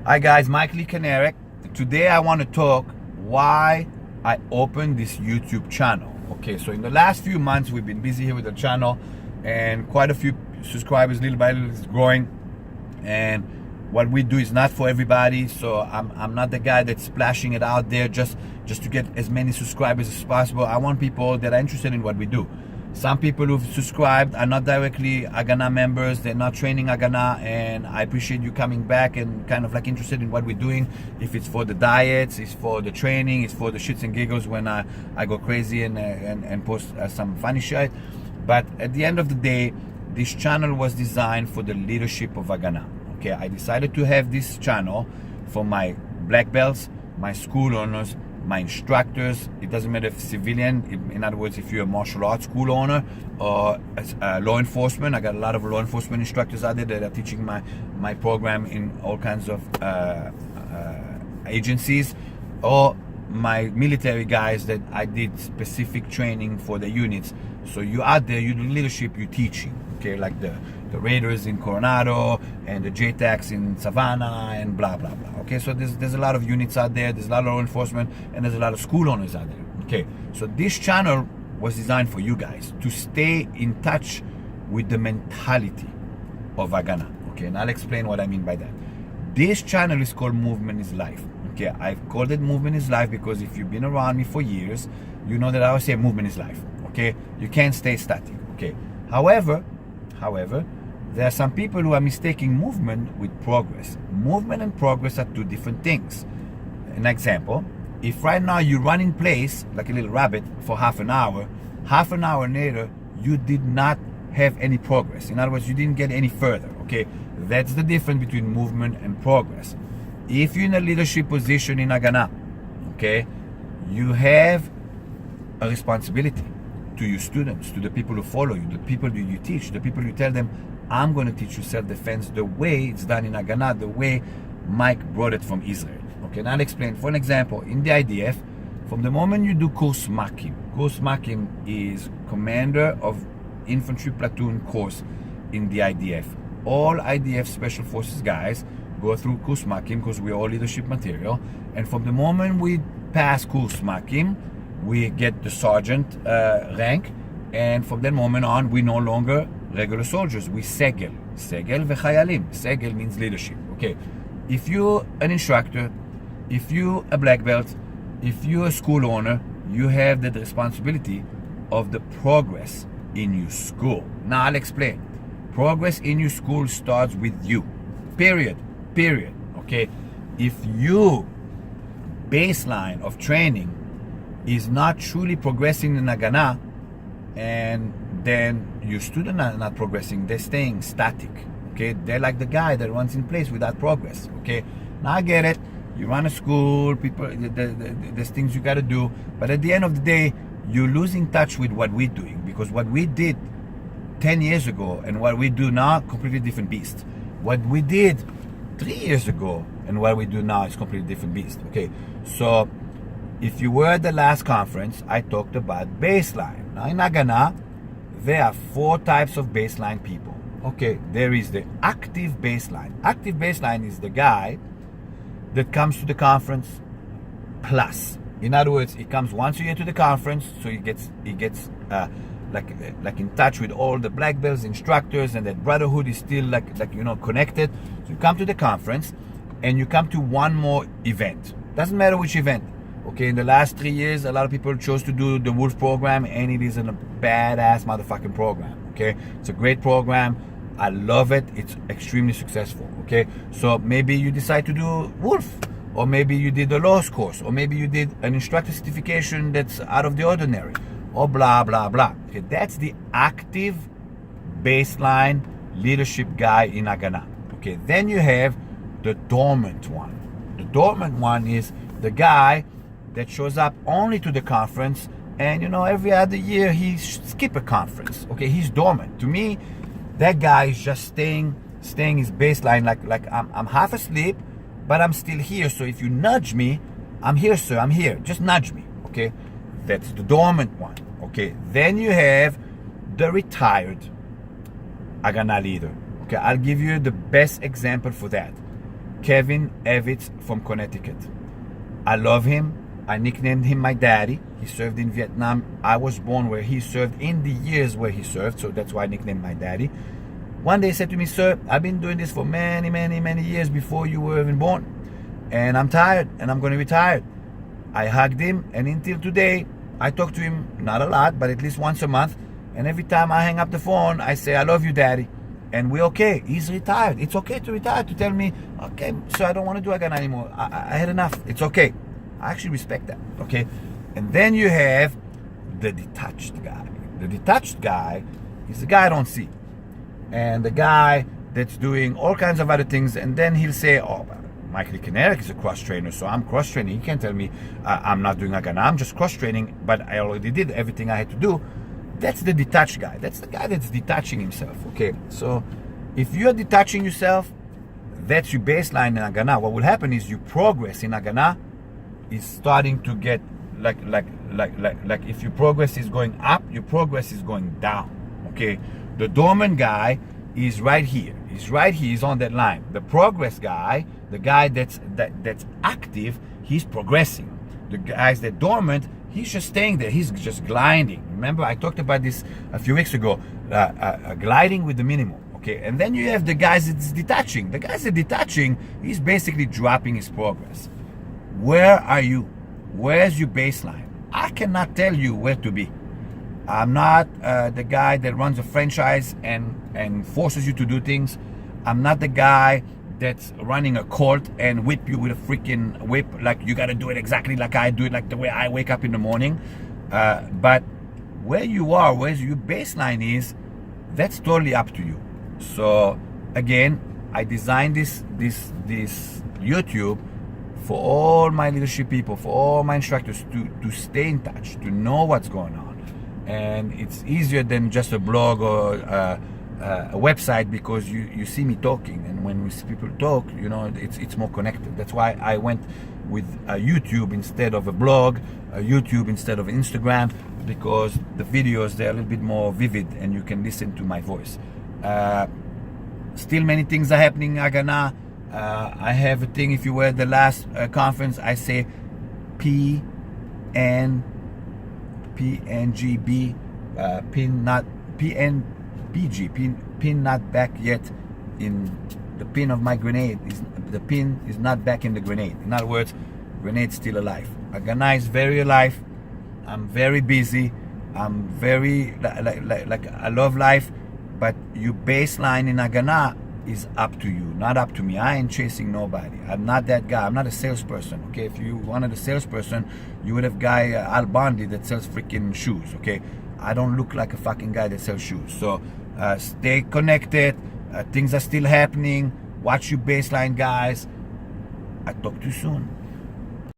Hi guys, Mike Lee Kanarek. Today I want to talk why I opened this YouTube channel. Okay, so in the last few months we've been busy here with the channel and quite a few subscribers, little by little, is growing. And what we do is not for everybody, so I'm not the guy that's splashing it out there just to get as many subscribers as possible. I want people that are interested in what we do. Some people who've subscribed are not directly HaganaH members, they're not training HaganaH, and I appreciate you coming back and kind of like interested in what we're doing. If it's for the diets, it's for the training, it's for the shits and giggles when I go crazy and post some funny shit. But at the end of the day, this channel was designed for the leadership of HaganaH. Okay, I decided to have this channel for my black belts, my school owners, my instructors. It doesn't matter if civilian, in other words, if you're a martial arts school owner or law enforcement. I got a lot of law enforcement instructors out there that are teaching my program in all kinds of agencies, or my military guys that I did specific training for the units. So you out there, you do leadership, you teaching. Okay, like the Raiders in Coronado and the JTACs in Savannah and blah blah blah. Okay, so there's a lot of units out there, there's a lot of law enforcement, and there's a lot of school owners out there. Okay, so this channel was designed for you guys to stay in touch with the mentality of HaganaH. Okay, and I'll explain what I mean by that. This channel is called Movement is Life. Okay, I've called it Movement is Life because if you've been around me for years, you know that I always say movement is life. Okay, you can't stay static. Okay, However, there are some people who are mistaking movement with progress. Movement and progress are two different things. An example, if right now you run in place like a little rabbit for half an hour later, you did not have any progress. In other words, you didn't get any further. Okay, that's the difference between movement and progress. If you're in a leadership position in HaganaH, okay, you have a responsibility to your students, to the people who follow you, the people that you teach, the people you tell them, I'm going to teach you self-defense the way it's done in HaganaH, the way Mike brought it from Israel. Okay, now I'll explain. For an example, in the IDF, from the moment you do Kurs Makim is Commander of Infantry Platoon course in the IDF. All IDF Special Forces guys go through Kurs Makim because we're all leadership material. And from the moment we pass Kurs Makim, we get the sergeant rank, and from that moment on, we no longer regular soldiers. We segel v'chayalim. Segel means leadership. Okay, if you're an instructor, if you're a black belt, if you're a school owner, you have the responsibility of the progress in your school. Now I'll explain. Progress in your school starts with you. Period. Okay, if your baseline of training is not truly progressing in HaganaH, and then your students are not progressing, they're staying static. Okay, they're like the guy that runs in place without progress. Okay, now I get it, you run a school, people, there's things you got to do, but at the end of the day, you're losing touch with what we're doing, because what we did 10 years ago and what we do now, completely different beast. What we did 3 years ago and what we do now is completely different beast. Okay, so if you were at the last conference, I talked about baseline. Now in HaganaH, there are 4 types of baseline people. Okay, there is the active baseline. Active baseline is the guy that comes to the conference plus. In other words, he comes once a year to the conference, so he gets like in touch with all the black belts, instructors, and that brotherhood is still like connected. So you come to the conference, and you come to one more event. Doesn't matter which event. Okay, in the last 3 years, a lot of people chose to do the Wolf program, and it is a badass motherfucking program. Okay, it's a great program. I love it. It's extremely successful. Okay, so maybe you decide to do Wolf, or maybe you did a laws course, or maybe you did an instructor certification that's out of the ordinary, or blah blah blah. Okay, that's the active baseline leadership guy in HaganaH. Okay, then you have the dormant one. The dormant one is the guy that shows up only to the conference, and every other year he skip a conference. Okay, he's dormant. To me, that guy is just staying his baseline, like I'm half asleep, but I'm still here. So if you nudge me, I'm here, sir, I'm here. Just nudge me. Okay, that's the dormant one. Okay, then you have the retired HaganaH leader. Okay, I'll give you the best example for that. Kevin Evitz from Connecticut. I love him. I nicknamed him my daddy. He served in Vietnam. I was born where he served, in the years where he served, so that's why I nicknamed my daddy. One day he said to me, "Sir, I've been doing this for many, many, many years before you were even born, and I'm tired, and I'm going to retire." I hugged him, and until today, I talk to him, not a lot, but at least once a month, and every time I hang up the phone, I say, "I love you, Daddy," and we're okay. He's retired. It's okay to retire, to tell me, "Okay, so I don't want to do HaganaH anymore. I had enough." It's okay. I actually respect that, okay? And then you have the detached guy. The detached guy is the guy I don't see. And the guy that's doing all kinds of other things, and then he'll say, "Oh, Michael Kinerik is a cross-trainer, so I'm cross-training. He can't tell me I'm not doing HaganaH. I'm just cross-training, but I already did everything I had to do." That's the detached guy. That's the guy that's detaching himself, okay? So if you're detaching yourself, that's your baseline in HaganaH. What will happen is your progress in HaganaH is starting to get like if your progress is going up, your progress is going down, okay? The dormant guy is right here. He's right here. He's on that line. The progress guy, the guy that's active, he's progressing. The guys that dormant, he's just staying there. He's just gliding. Remember, I talked about this a few weeks ago. Gliding with the minimum. Okay, and then you have the guys that's detaching. The guys that detaching, he's basically dropping his progress. Where are you? Where's your baseline? I cannot tell you where to be. I'm not the guy that runs a franchise and forces you to do things. I'm not the guy that's running a cult and whip you with a freaking whip, like you got to do it exactly like I do it, like the way I wake up in the morning. But where you are, where your baseline is, that's totally up to you. So again, I designed this YouTube for all my leadership people, for all my instructors to stay in touch, to know what's going on. And it's easier than just a blog or a website, because you see me talking, and when we see people talk, you know, it's more connected. That's why I went with a YouTube instead of a blog, a YouTube instead of Instagram, because the videos, they're a little bit more vivid and you can listen to my voice. Still many things are happening in HaganaH. I have a thing, if you were at the last conference, I say P.N.B.G, pin not back yet in the pin of my grenade. The pin is not back in the grenade. In other words, grenade's still alive. HaganaH is very alive. I'm very busy. I'm very like I love life, but your baseline in HaganaH is up to you, not up to me. I ain't chasing nobody. I'm not that guy. I'm not a salesperson, okay? If you wanted a salesperson, you would have guy Al Bondi that sells freaking shoes, okay? I don't look like a fucking guy that sells shoes. So stay connected. Things are still happening. Watch your baseline, guys. I'll talk to you soon.